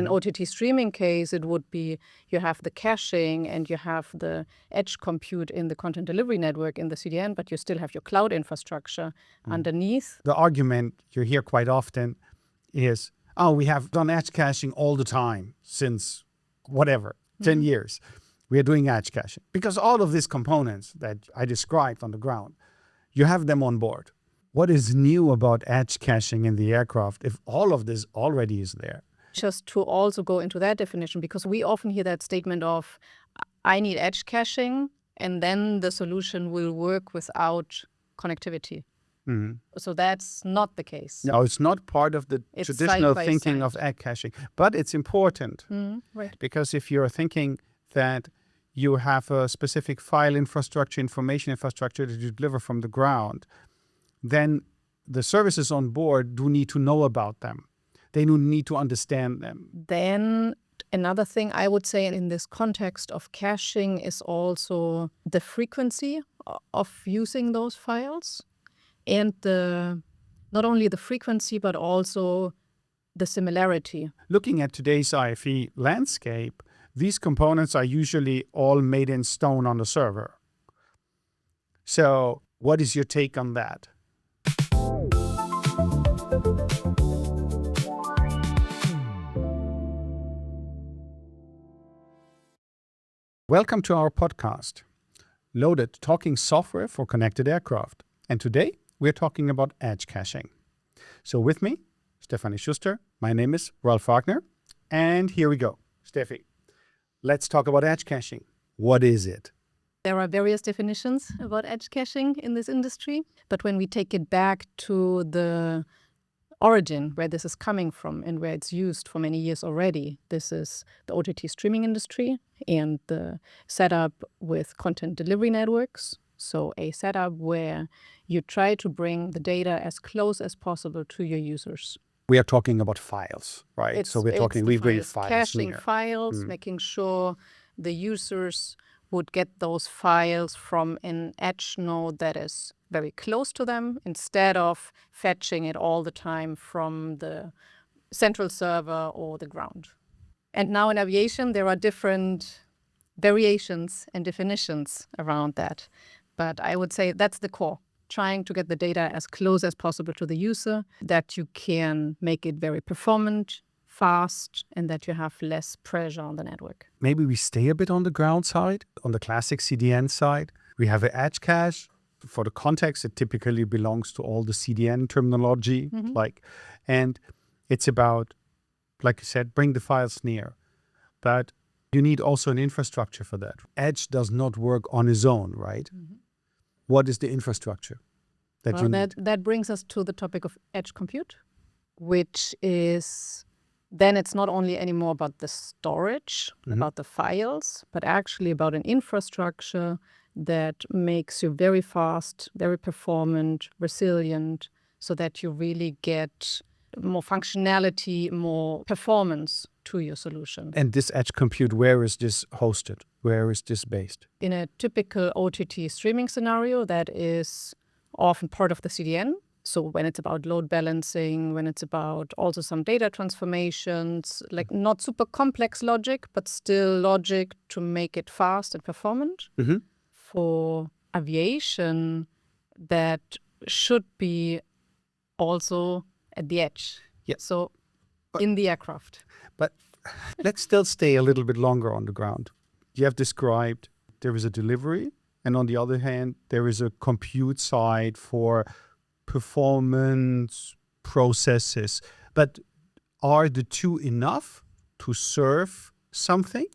an OTT streaming case, it would be you have the caching and you have the edge compute in the content delivery network in the CDN, but you still have your cloud infrastructure underneath. The argument you hear quite often is, oh, we have done edge caching all the time since whatever, 10 years. We are doing edge caching. Because all of these components that I described on the ground, you have them on board. What is new about edge caching in the aircraft if all of this already is there? Just to also go into that definition, because we often hear that statement of, I need edge caching, and then the solution will work without connectivity. So that's not the case. No, it's not part of the traditional thinking of edge caching, but it's important. Right. Because if you're thinking that you have a specific file infrastructure, information infrastructure that you deliver from the ground, then the services on board do need to know about them. They do need to understand them. Then another thing I would say in this context of caching is also the frequency of using those files, and not only the frequency, but also the similarity. Looking at today's IFE landscape, these components are usually all made in stone on the server. So what is your take on that? Welcome to our podcast, Loaded, talking software for connected aircraft. And today we're talking about edge caching. So with me, Stefanie Schuster. My name is Ralf Wagner. And here we go. Steffi, let's talk about edge caching. What is it? There are various definitions about edge caching in this industry. But when we take it back to the origin, where this is coming from and where it's used for many years already, this is the OTT streaming industry and the setup with content delivery networks. So a setup where you try to bring the data as close as possible to your users. We are talking about files, right? So we're talking, we've got files. Caching files, making sure the users would get those files from an edge node that is very close to them instead of fetching it all the time from the central server or the ground. And now in aviation, there are different variations and definitions around that. But I would say that's the core, trying to get the data as close as possible to the user, that you can make it very performant, fast, and that you have less pressure on the network. Maybe we stay a bit on the ground side, on the classic CDN side. We have an edge cache. For the context, it typically belongs to all the CDN terminology, and it's about, like I said, bring the files near. But you need also an infrastructure for that. Edge does not work on its own, right? What is the infrastructure that you need? That brings us to the topic of edge compute, which is, then it's not only anymore about the storage, about the files, but actually about an infrastructure that makes you very fast, very performant, resilient, so that you really get more functionality, more performance to your solution. And this edge compute, where is this hosted? Where is this based? In a typical OTT streaming scenario, that is often part of the CDN. So when it's about load balancing, when it's about also some data transformations, like not super complex logic, but still logic to make it fast and performant. For aviation, that should be also at the edge. Yeah. So in the aircraft. But let's still stay a little bit longer on the ground. You have described there is a delivery, and on the other hand, there is a compute side for performance processes. But are the two enough to serve something?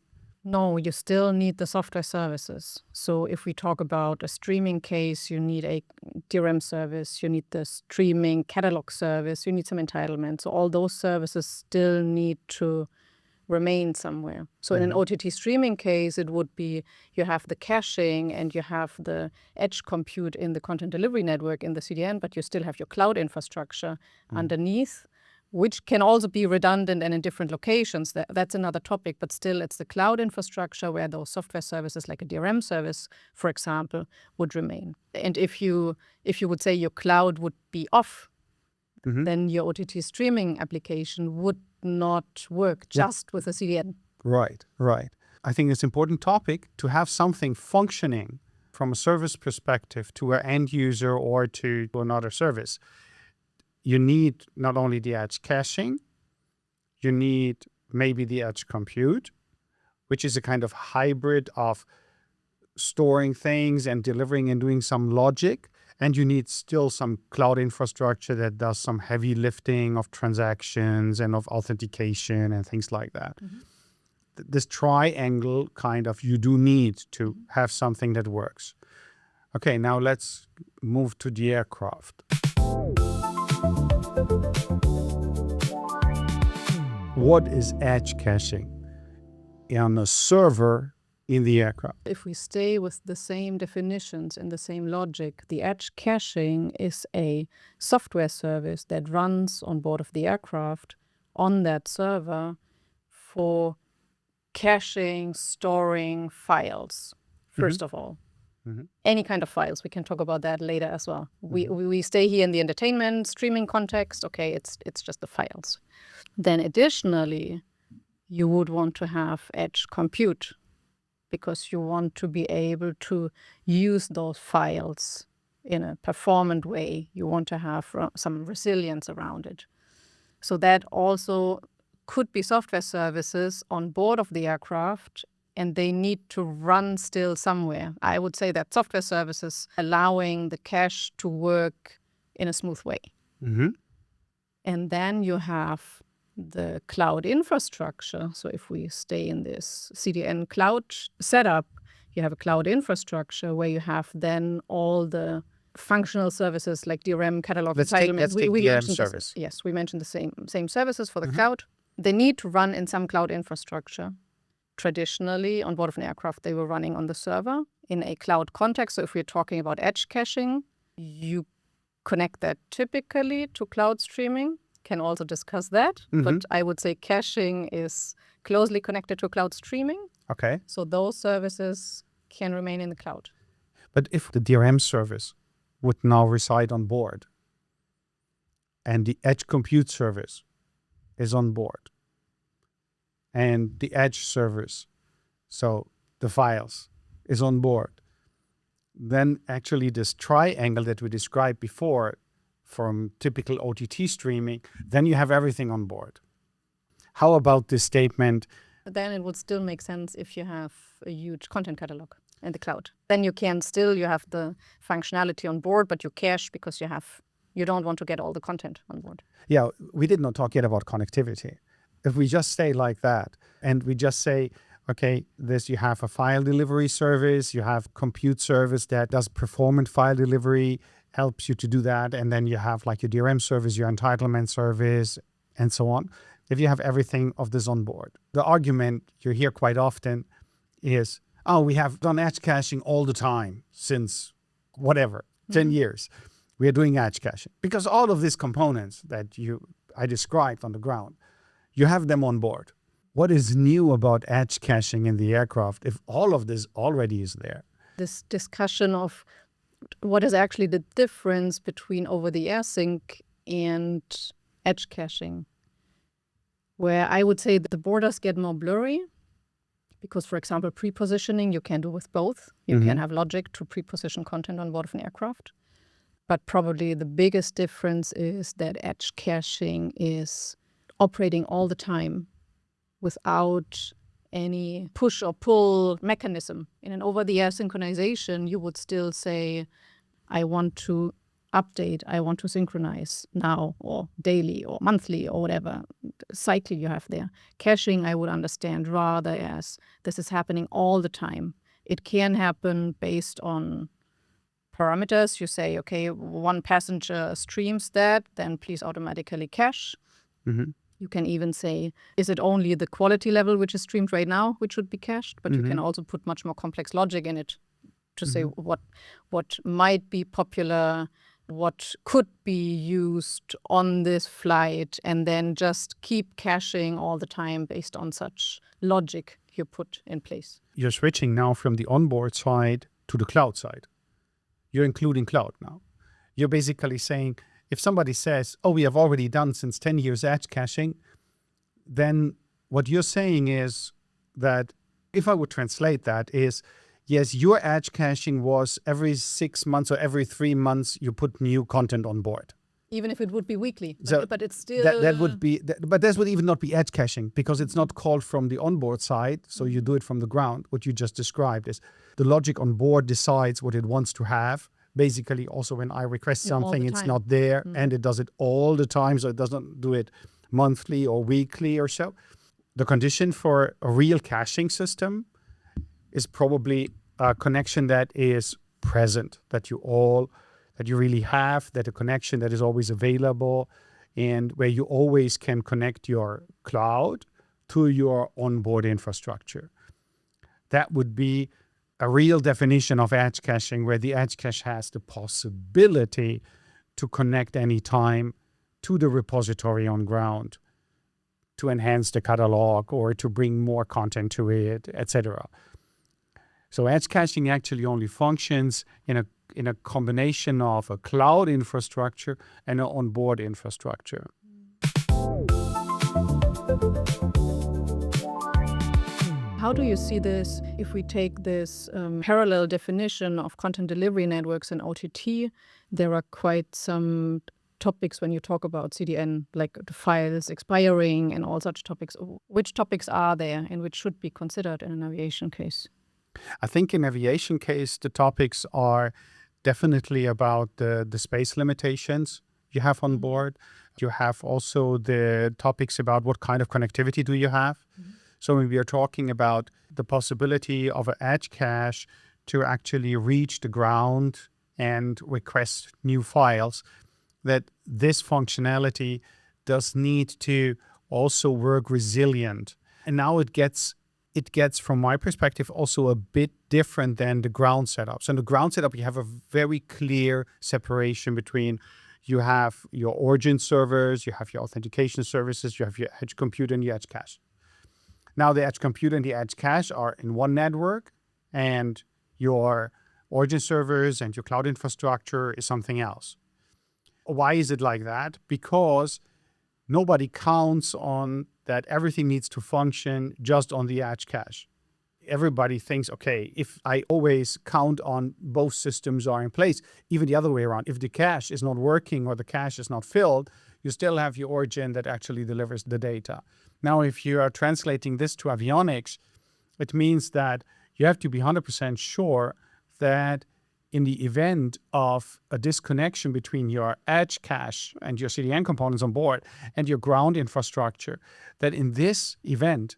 No, you still need the software services. So if we talk about a streaming case, you need a DRM service, you need the streaming catalog service, you need some entitlements. So all those services still need to remain somewhere. So in an OTT streaming case, it would be you have the caching and you have the edge compute in the content delivery network in the CDN, but you still have your cloud infrastructure underneath, which can also be redundant and in different locations. That's another topic, but still it's the cloud infrastructure where those software services like a DRM service, for example, would remain. And if you would say your cloud would be off, then your OTT streaming application would not work just with a CDN. Right. I think it's an important topic to have something functioning from a service perspective to an end user or to another service. You need not only the edge caching, you need maybe the edge compute, which is a kind of hybrid of storing things and delivering and doing some logic. And you need still some cloud infrastructure that does some heavy lifting of transactions and of authentication and things like that. This triangle kind of, you do need to have something that works. Okay, now let's move to the aircraft. What is edge caching on a server in the aircraft? If we stay with the same definitions and the same logic, the edge caching is a software service that runs on board of the aircraft on that server for caching, storing files, first of all. Any kind of files. We can talk about that later as well. We stay here in the entertainment, streaming context. Okay, it's just the files. Then additionally, you would want to have edge compute because you want to be able to use those files in a performant way. You want to have some resilience around it. So that also could be software services on board of the aircraft, and they need to run still somewhere. I would say that software services allowing the cache to work in a smooth way. And then you have the cloud infrastructure. So if we stay in this CDN cloud setup, you have a cloud infrastructure where you have then all the functional services like DRM, catalog, entitlement. Let's take DRM service. Yes, we mentioned the same services for the cloud. They need to run in some cloud infrastructure. Traditionally, on board of an aircraft, they were running on the server in a cloud context. So if we're talking about edge caching, you connect that typically to cloud streaming. Can also discuss that. But I would say caching is closely connected to cloud streaming. Okay. So those services can remain in the cloud. But if the DRM service would now reside on board and the edge compute service is on board and the edge service, so the files, is on board, then actually this triangle that we described before from typical OTT streaming, then you have everything on board. How about this statement? Then it would still make sense if you have a huge content catalog in the cloud. Then you have the functionality on board, but you cache because you don't want to get all the content on board. Yeah, we did not talk yet about connectivity. If we just stay like that and we just say, okay, you have a file delivery service, you have compute service that does performant file delivery, helps you to do that, and then you have like your DRM service, your entitlement service, and so on. If you have everything of this on board, the argument you hear quite often is, oh, we have done edge caching all the time since whatever, 10 years. We are doing edge caching because all of these components that I described on the ground, you have them on board. What is new about edge caching in the aircraft if all of this already is there? This discussion of what is actually the difference between over-the-air sync and edge caching, where I would say that the borders get more blurry because, for example, pre-positioning you can do with both. You can have logic to pre-position content on board of an aircraft. But probably the biggest difference is that edge caching is operating all the time without any push or pull mechanism. In an over-the-air synchronization, you would still say, I want to update, I want to synchronize now or daily or monthly or whatever cycle you have there. Caching, I would understand rather as this is happening all the time. It can happen based on parameters. You say, okay, one passenger streams that, then please automatically cache. You can even say, is it only the quality level which is streamed right now, which should be cached? But you can also put much more complex logic in it to say what might be popular, what could be used on this flight, and then just keep caching all the time based on such logic you put in place. You're switching now from the onboard side to the cloud side. You're including cloud now. You're basically saying, if somebody says, oh, we have already done since 10 years edge caching, then what you're saying is that, if I would translate that, is yes, your edge caching was every 6 months or every 3 months you put new content on board. Even if it would be weekly, So but it's still... that would be, but this would even not be edge caching because it's not called from the onboard side. So you do it from the ground. What you just described is the logic on board decides what it wants to have. Basically, also when I request something, it's not there, and it does it all the time. So it doesn't do it monthly or weekly or so. The condition for a real caching system is probably a connection that is present, that you really have, that a connection that is always available, and where you always can connect your cloud to your onboard infrastructure. That would be a real definition of edge caching, where the edge cache has the possibility to connect anytime to the repository on ground, to enhance the catalog or to bring more content to it, etc. So edge caching actually only functions in a combination of a cloud infrastructure and an onboard infrastructure. How do you see this if we take this parallel definition of content delivery networks and OTT? There are quite some topics when you talk about CDN, like the files expiring and all such topics. Which topics are there and which should be considered in an aviation case? I think in aviation case, the topics are definitely about the space limitations you have on board. You have also the topics about what kind of connectivity do you have. So when we are talking about the possibility of an edge cache to actually reach the ground and request new files, that this functionality does need to also work resilient. And now it gets, from my perspective, also a bit different than the ground setup. So in the ground setup, you have a very clear separation between you have your origin servers, you have your authentication services, you have your edge compute and your edge cache. Now the edge compute and the edge cache are in one network, and your origin servers and your cloud infrastructure is something else. Why is it like that? Because nobody counts on that everything needs to function just on the edge cache. Everybody thinks, okay, if I always count on both systems are in place, even the other way around, if the cache is not working or the cache is not filled, you still have your origin that actually delivers the data. Now, if you are translating this to avionics, it means that you have to be 100% sure that in the event of a disconnection between your edge cache and your CDN components on board and your ground infrastructure, that in this event,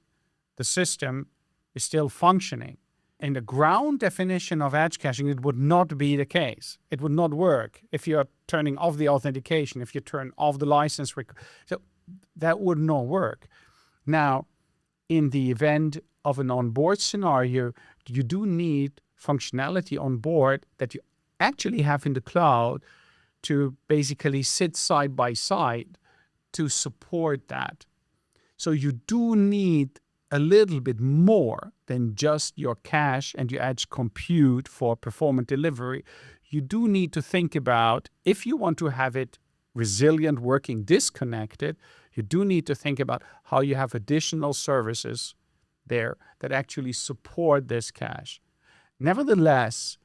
the system is still functioning. In the ground definition of edge caching, it would not be the case. It would not work if you're turning off the authentication, if you turn off the license. So that would not work. Now, in the event of an onboard scenario, you do need functionality on board that you actually have in the cloud to basically sit side by side to support that. So you do need a little bit more than just your cache and your edge compute for performant delivery. You do need to think about, if you want to have it resilient, working, disconnected, you do need to think about how you have additional services there that actually support this cache. Nevertheless,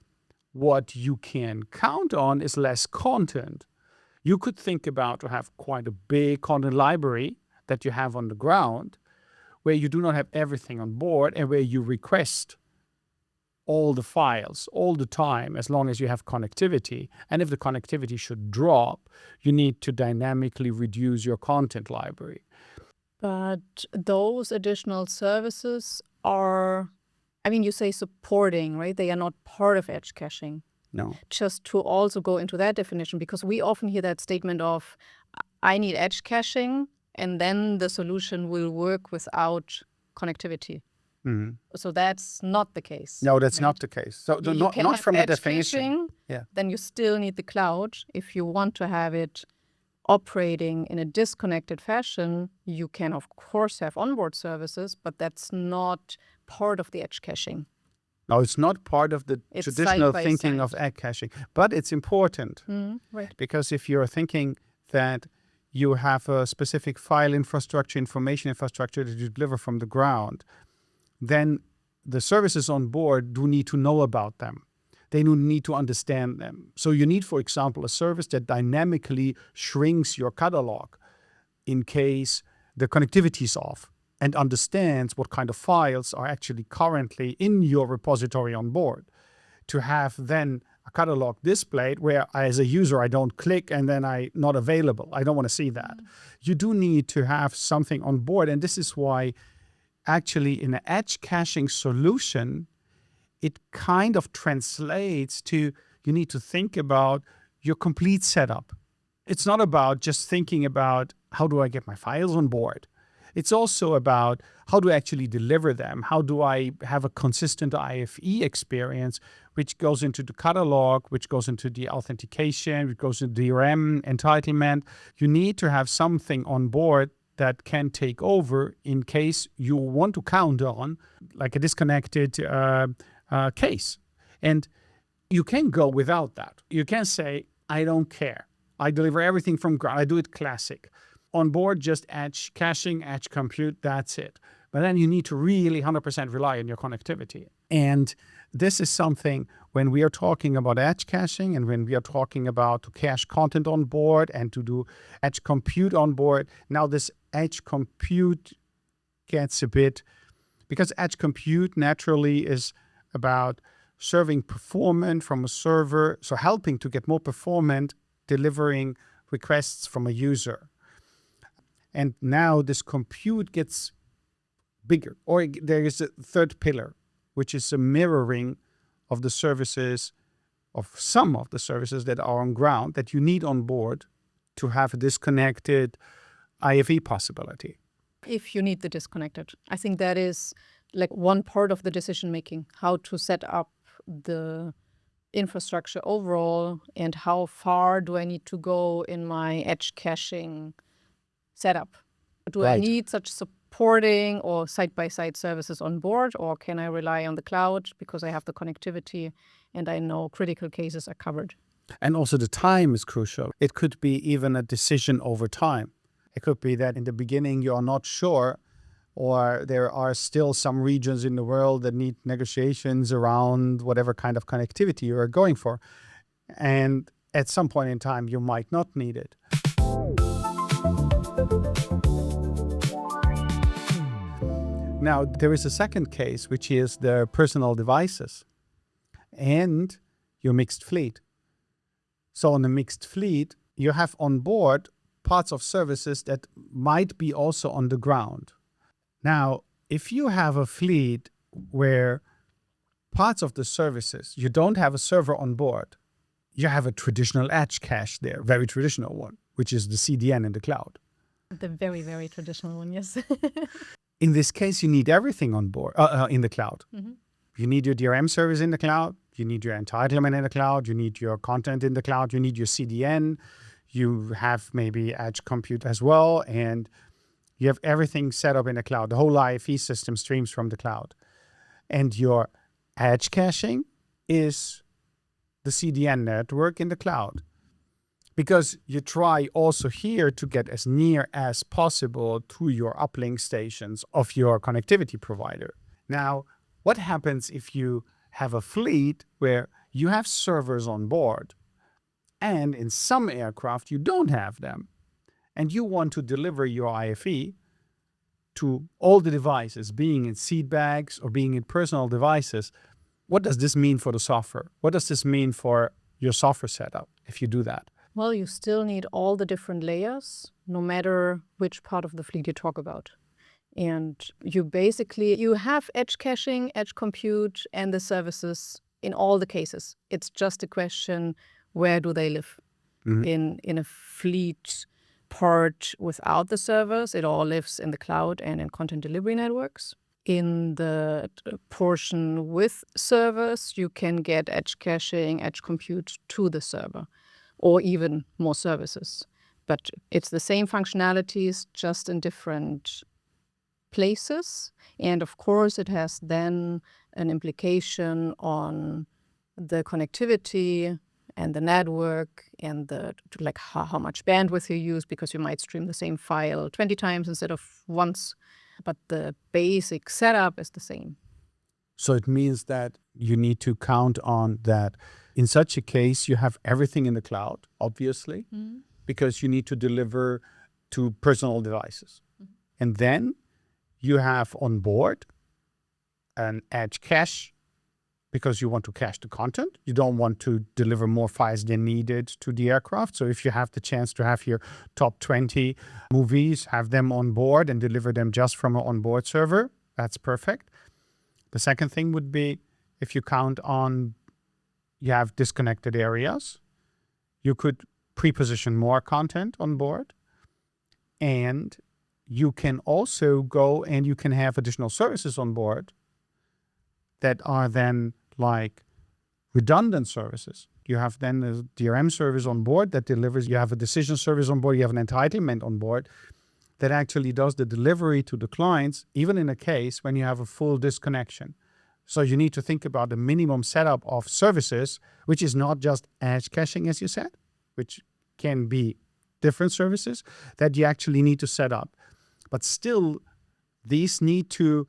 what you can count on is less content. You could think about to have quite a big content library that you have on the ground, where you do not have everything on board and where you request all the files all the time as long as you have connectivity. And if the connectivity should drop, you need to dynamically reduce your content library. But those additional services are, I mean, you say supporting, right? They are not part of edge caching. No. Just to also go into that definition, because we often hear that statement of, I need edge caching, and then the solution will work without connectivity. Mm-hmm. So that's not the case. No, that's right? not the case. So You not, can not have from a edge definition. caching, Yeah. Then you still need the cloud. If you want to have it operating in a disconnected fashion, you can of course have onboard services, but that's not part of the edge caching. No, it's not part of the It's traditional side by thinking side. of edge caching, but it's important Right. because if you're thinking that you have a specific file infrastructure, information infrastructure that you deliver from the ground, then the services on board do need to know about them. They do need to understand them. So you need, for example, a service that dynamically shrinks your catalog in case the connectivity is off and understands what kind of files are actually currently in your repository on board. To have then a catalog displayed where as a user I don't click and then I'm not available. I don't want to see that. You do need to have something on board, and this is why actually in an edge caching solution, it kind of translates to you need to think about your complete setup. It's not about just thinking about how do I get my files on board. It's also about how do I actually deliver them? How do I have a consistent IFE experience, which goes into the catalog, which goes into the authentication, which goes into DRM entitlement. You need to have something on board that can take over in case you want to count on like a disconnected case. And you can go without that. You can say, I don't care. I deliver everything from ground. I do it classic. On board, just edge caching, edge compute, that's it. But then you need to really 100% rely on your connectivity. And this is something when we are talking about edge caching and when we are talking about to cache content on board and to do edge compute on board. Now this edge compute gets a bit, because edge compute naturally is about serving performance from a server, so helping to get more performant, delivering requests from a user. And now this compute gets bigger, or there is a third pillar, which is a mirroring of the services, of some of the services that are on ground that you need on board to have a disconnected IFE possibility. If you need the disconnected, I think that is like one part of the decision making, how to set up the infrastructure overall and how far do I need to go in my edge caching setup. Do I need such supporting or side-by-side services on board, or can I rely on the cloud because I have the connectivity and I know critical cases are covered? And also the time is crucial. It could be even a decision over time. It could be that in the beginning you are not sure, or there are still some regions in the world that need negotiations around whatever kind of connectivity you are going for. And at some point in time, you might not need it. Now, there is a second case, which is the personal devices and your mixed fleet. So on a mixed fleet, you have on board parts of services that might be also on the ground. Now, if you have a fleet where parts of the services, you don't have a server on board, you have a traditional edge cache there, very traditional one, which is the CDN in the cloud. The very, very traditional one, yes. In this case, you need everything on board, in the cloud. Mm-hmm. You need your DRM service in the cloud. You need your entitlement in the cloud. You need your content in the cloud. You need your CDN. You have maybe edge compute as well. And you have everything set up in the cloud. The whole IFE system streams from the cloud. And your edge caching is the CDN network in the cloud. Because you try also here to get as near as possible to your uplink stations of your connectivity provider. Now, what happens if you have a fleet where you have servers on board and in some aircraft you don't have them and you want to deliver your IFE to all the devices, being in seat bags or being in personal devices? What does this mean for the software? What does this mean for your software setup if you do that? Well, you still need all the different layers, no matter which part of the fleet you talk about. And you have edge caching, edge compute, and the services in all the cases. It's just a question, where do they live? Mm-hmm. In a fleet part without the servers, it all lives in the cloud and in content delivery networks. In the portion with servers, you can get edge caching, edge compute to the server, or even more services. But it's the same functionalities, just in different places. And of course, it has then an implication on the connectivity and the network and how much bandwidth you use, because you might stream the same file 20 times instead of once, but the basic setup is the same. So it means that you need to count on that. In such a case, you have everything in the cloud, obviously, because you need to deliver to personal devices. And then you have on board an edge cache, because you want to cache the content. You don't want to deliver more files than needed to the aircraft. So if you have the chance to have your top 20 movies, have them on board and deliver them just from an onboard server, that's perfect. The second thing would be, if you count on you have disconnected areas, you could pre-position more content on board. And you can also go and you can have additional services on board that are then like redundant services. You have then a DRM service on board that delivers, you have a decision service on board, you have an entitlement on board that actually does the delivery to the clients, even in a case when you have a full disconnection. So you need to think about the minimum setup of services, which is not just edge caching, as you said, which can be different services that you actually need to set up. But still, these need to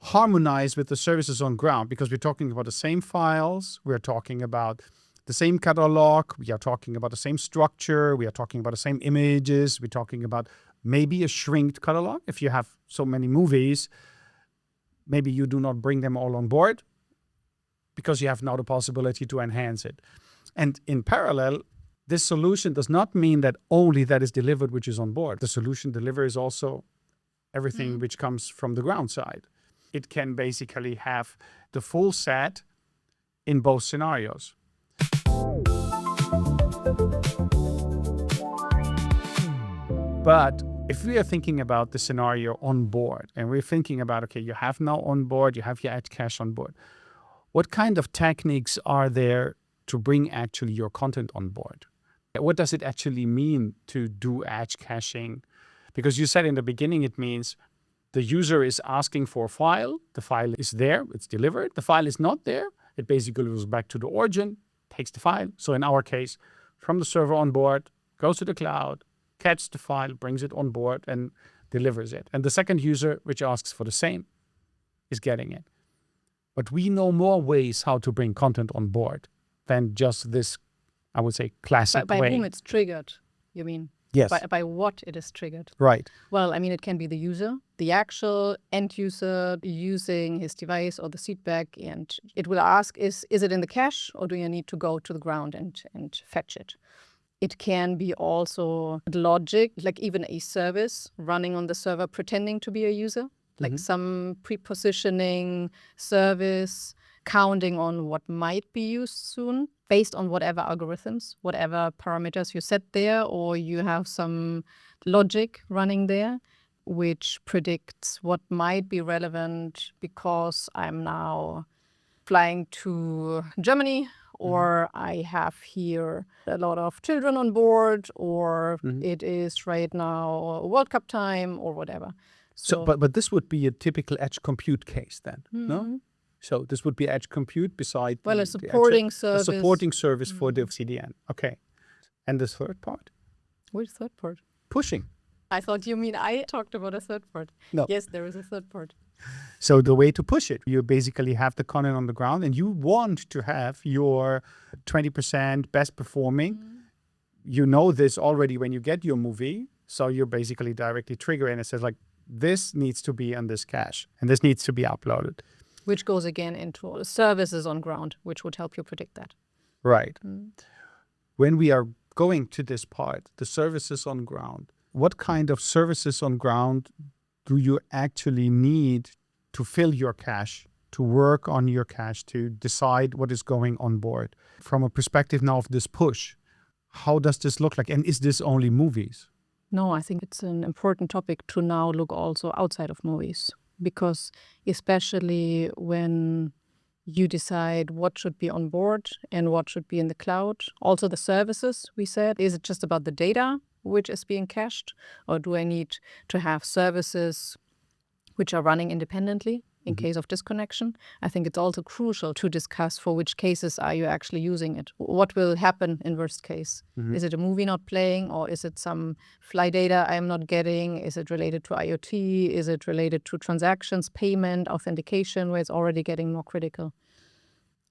harmonize with the services on ground, because we're talking about the same files, we're talking about the same catalog, we are talking about the same structure, we are talking about the same images, we're talking about maybe a shrinked catalog. If you have so many movies, maybe you do not bring them all on board because you have now the possibility to enhance it. And in parallel, this solution does not mean that only that is delivered which is on board. The solution delivers also everything which comes from the ground side. It can basically have the full set in both scenarios. But if we are thinking about the scenario on board, and we're thinking about, okay, you have now on board, you have your edge cache on board, what kind of techniques are there to bring actually your content on board? What does it actually mean to do edge caching? Because you said in the beginning, it means the user is asking for a file, the file is there, it's delivered. The file is not there, it basically goes back to the origin, takes the file. So in our case, from the server on board, goes to the cloud, catches the file, brings it on board and delivers it. And the second user, which asks for the same, is getting it. But we know more ways how to bring content on board than just this, I would say, classic by way. whom it's triggered, you mean? Yes. By what it is triggered. Right. Well, I mean, it can be the user, the actual end user using his device or the seatback, and it will ask, is it in the cache, or do you need to go to the ground and fetch it? It can be also logic, like even a service running on the server pretending to be a user, like some pre-positioning service counting on what might be used soon based on whatever algorithms, whatever parameters you set there, or you have some logic running there which predicts what might be relevant because I'm now flying to Germany, or I have here a lot of children on board, or it is right now World Cup time, or whatever. So, but this would be a typical edge compute case then, no? So this would be edge compute beside a supporting service. A supporting service for the CDN. Okay. And the third part? Which third part? Pushing. I thought you mean I talked about a third part. No. Yes, there is a third part. So the way to push it, you basically have the content on the ground and you want to have your 20% best performing. You know this already when you get your movie. So you're basically directly triggering it says like, this needs to be on this cache and this needs to be uploaded. Which goes again into services on ground, which would help you predict that. Right. When we are going to this part, the services on ground, what kind of services on ground do you actually need to fill your cache, to work on your cache, to decide what is going on board? From a perspective now of this push, how does this look like? And is this only movies? No, I think it's an important topic to now look also outside of movies, because especially when you decide what should be on board and what should be in the cloud, also the services we said, is it just about the data which is being cached, or do I need to have services which are running independently in case of disconnection. I think it's also crucial to discuss for which cases are you actually using it. What will happen in worst case? Is it a movie not playing, or is it some flight data I'm not getting? Is it related to IoT? Is it related to transactions, payment, authentication, where it's already getting more critical?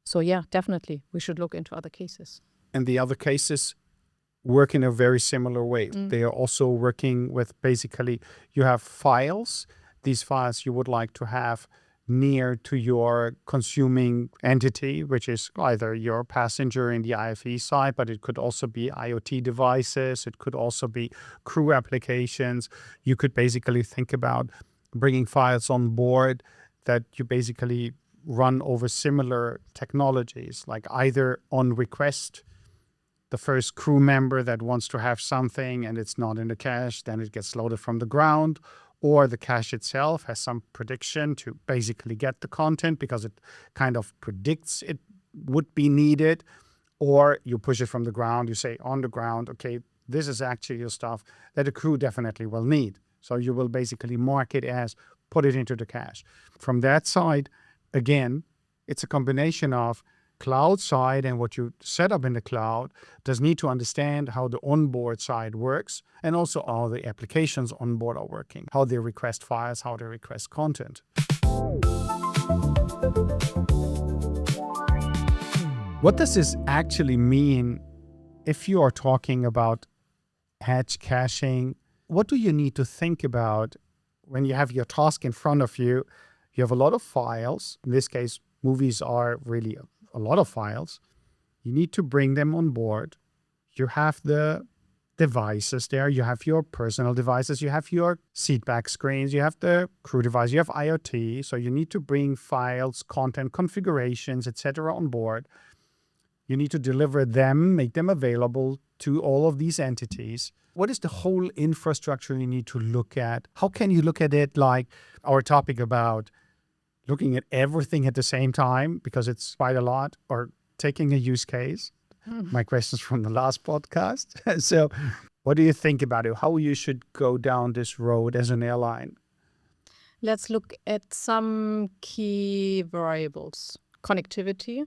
So yeah, definitely we should look into other cases. And the other cases work in a very similar way. They are also working with basically, you have files. These files you would like to have near to your consuming entity, which is either your passenger in the IFE side, but it could also be IoT devices. It could also be crew applications. You could basically think about bringing files on board that you basically run over similar technologies, like either on request, the first crew member that wants to have something and it's not in the cache, then it gets loaded from the ground, or the cache itself has some prediction to basically get the content because it kind of predicts it would be needed, or you push it from the ground, you say on the ground, okay, this is actually your stuff that a crew definitely will need. So you will basically mark it as put it into the cache. From that side, again, it's a combination of cloud side, and what you set up in the cloud does need to understand how the onboard side works, and also how the applications on board are working, how they request files, how they request content. What does this actually mean if you are talking about edge caching? What do you need to think about when you have your task in front of you? You have a lot of files. In this case, movies are really a lot of files. You need to bring them on board. You have the devices there. You have your personal devices. You have your seatback screens. You have the crew device. You have IoT. So you need to bring files, content, configurations, etc. on board. You need to deliver them, make them available to all of these entities. What is the whole infrastructure you need to look at? How can you look at it like our topic about looking at everything at the same time, because it's quite a lot, or taking a use case? My questions from the last podcast. So what do you think about it? How you should go down this road as an airline? Let's look at some key variables. Connectivity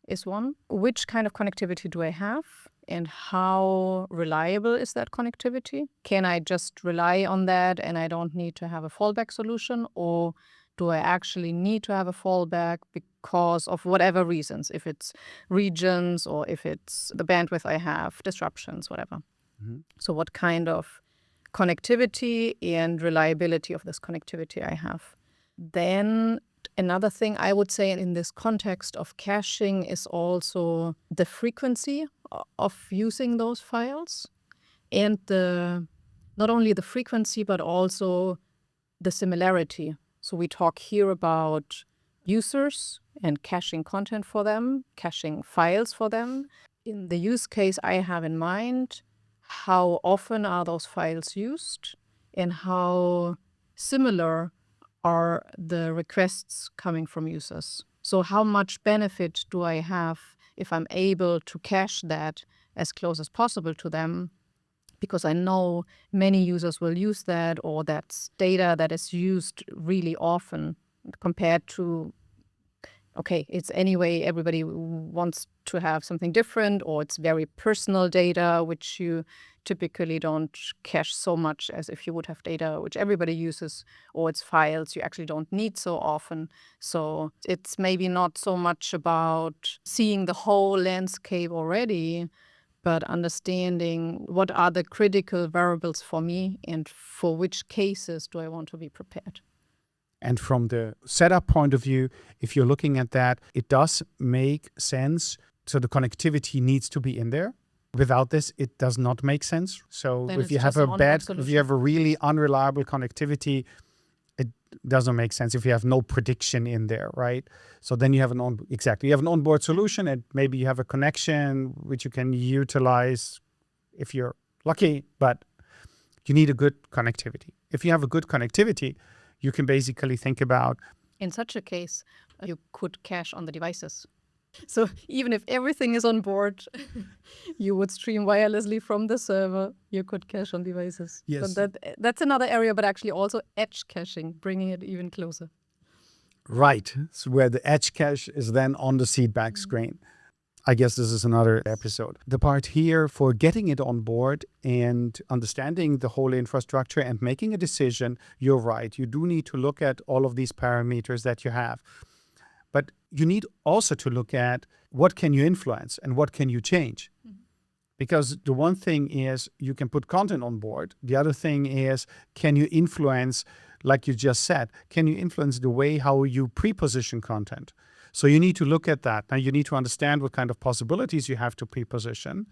is one. Which kind of connectivity do I have? And how reliable is that connectivity? Can I just rely on that and I don't need to have a fallback solution? Or do I actually need to have a fallback because of whatever reasons, if it's regions or if it's the bandwidth I have, disruptions, whatever. So what kind of connectivity and reliability of this connectivity I have. Then another thing I would say in this context of caching is also the frequency of using those files, and not only the frequency, but also the similarity. So we talk here about users and caching content for them, caching files for them. In the use case I have in mind, how often are those files used and how similar are the requests coming from users. So how much benefit do I have if I'm able to cache that as close as possible to them, because I know many users will use that, or that's data that is used really often compared to, okay, it's anyway, everybody wants to have something different, or it's very personal data, which you typically don't cache so much as if you would have data which everybody uses, or it's files you actually don't need so often. So it's maybe not so much about seeing the whole landscape already, but understanding what are the critical variables for me and for which cases do I want to be prepared. And from the setup point of view, if you're looking at that, it does make sense. So the connectivity needs to be in there. Without this, it does not make sense. So Then if you have if you have a really unreliable connectivity, it doesn't make sense if you have no prediction in there, right? So then you have you have an onboard solution, and maybe you have a connection which you can utilize if you're lucky, but you need a good connectivity. If you have a good connectivity, you can basically think about... In such a case, you could cache on the devices. So even if everything is on board, you would stream wirelessly from the server. You could cache on devices. Yes. So that's another area, but actually also edge caching, bringing it even closer. Right. So where the edge cache is then on the feedback screen. I guess this is another episode. The part here for getting it on board and understanding the whole infrastructure and making a decision, you're right. You do need to look at all of these parameters that you have. But you need also to look at what can you influence and what can you change. Because the one thing is you can put content on board. The other thing is, can you influence, like you just said, can you influence the way how you pre-position content? So you need to look at that. Now you need to understand what kind of possibilities you have to pre-position.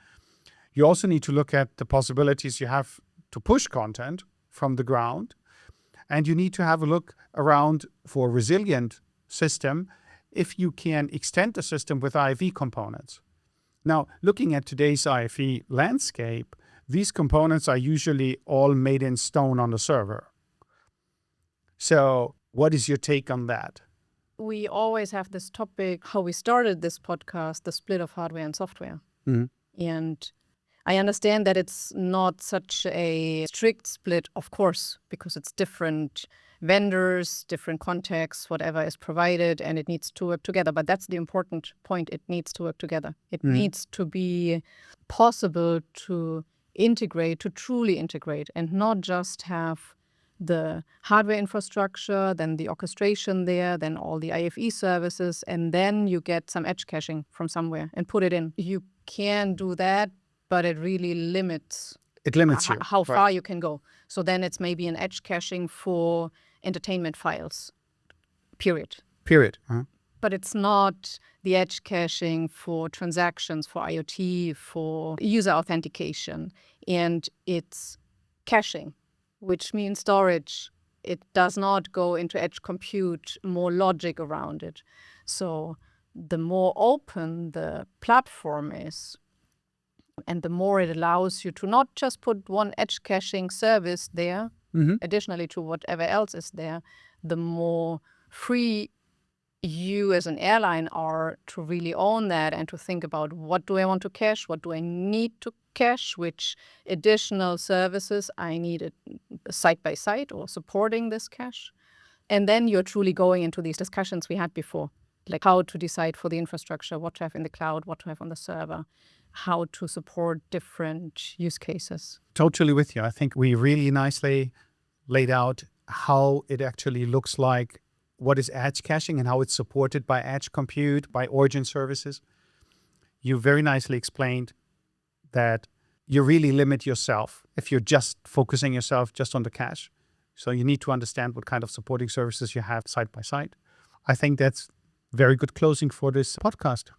You also need to look at the possibilities you have to push content from the ground. And you need to have a look around for a resilient system if you can extend the system with IFE components. Now, looking at today's IFE landscape, these components are usually all made in stone on the server. So what is your take on that? We always have this topic, how we started this podcast, the split of hardware and software. And I understand that it's not such a strict split, of course, because it's different vendors, different contexts, whatever is provided, and it needs to work together. But that's the important point. It needs to work together. It needs to be possible to integrate, to truly integrate, and not just have the hardware infrastructure, then the orchestration there, then all the IFE services, and then you get some edge caching from somewhere and put it in. You can do that, but it really limits you. How far you can go. So then it's maybe an edge caching for entertainment files, period. But it's not the edge caching for transactions, for IoT, for user authentication. And it's caching, which means storage. It does not go into edge compute, more logic around it. So the more open the platform is, and the more it allows you to not just put one edge caching service there, additionally to whatever else is there, the more free you as an airline are to really own that and to think about what do I want to cache, what do I need to cache, which additional services I need side by side or supporting this cache. And then you're truly going into these discussions we had before, like how to decide for the infrastructure, what to have in the cloud, what to have on the server, how to support different use cases. Totally with you. I think we really nicely laid out how it actually looks like, what is edge caching and how it's supported by edge compute, by origin services. You very nicely explained that you really limit yourself if you're just focusing yourself just on the cache. So you need to understand what kind of supporting services you have side by side. I think that's very good closing for this podcast.